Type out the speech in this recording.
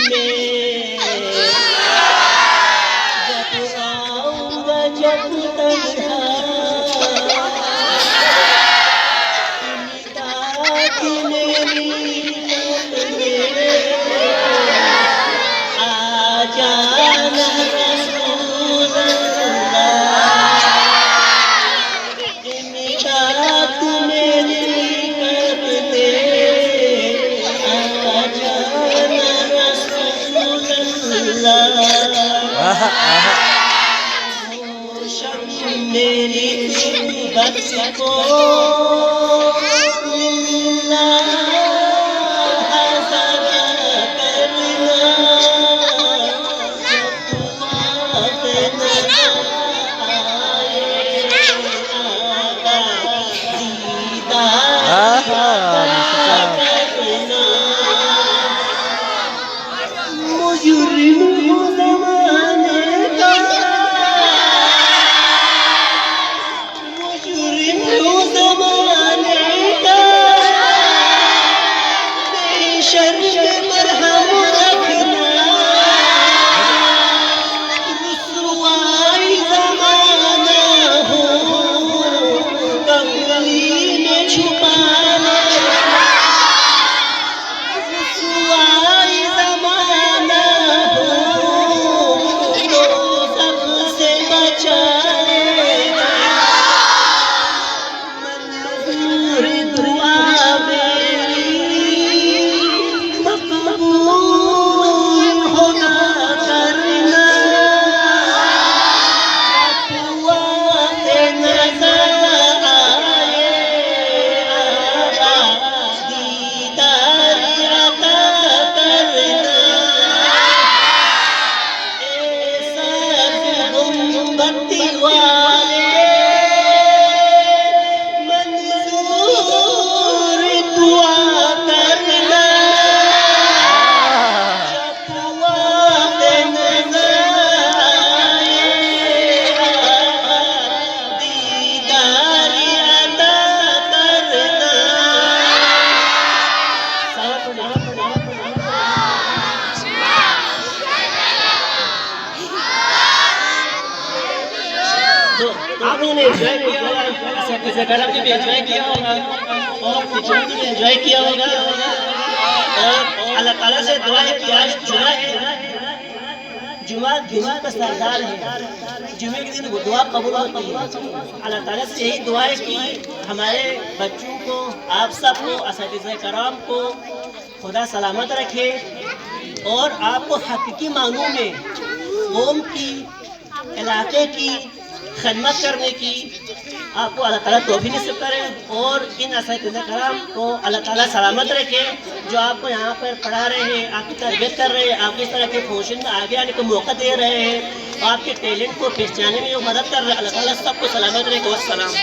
में जब आऊंगा जब तन्हा ताकि मेरी आ जाना रसूल अल्लाह इमदाद मेरी करते आ जाना रसूल अल्लाह मेरी बख्श को आप लोगों ने एंजॉय किया होगा, आपने भी एंजॉय किया होगा और खिचड़ी भी एंजॉय किया होगा और अल्लाह ताला से दुआ है कि आज जुमा है, जुमा का सरदार है, जुमे के दिन दुआ कबूल होती है। अल्लाह ताला से यही दुआ है कि हमारे बच्चों को, आप सबको, असातिज़ा कराम को खुदा सलामत रखे और आपको हकीकी मानों में कौम की, इलाके की खिदमत करने की आपको अल्लाह ताला तौफीक नसीब करे और इन असातिज़ा कराम को अल्लाह ताला सलामत रखे जो आपको यहाँ पर पढ़ा रहे हैं, आपकी तरबियत कर रहे हैं, आपको इस तरह के फंक्शन में आगे आने का मौका दे रहे हैं, आपके टैलेंट को पहचानने में जो मदद कर रहे हैं। अल्लाह ताला सबको सलामत रखे। वस्सलाम।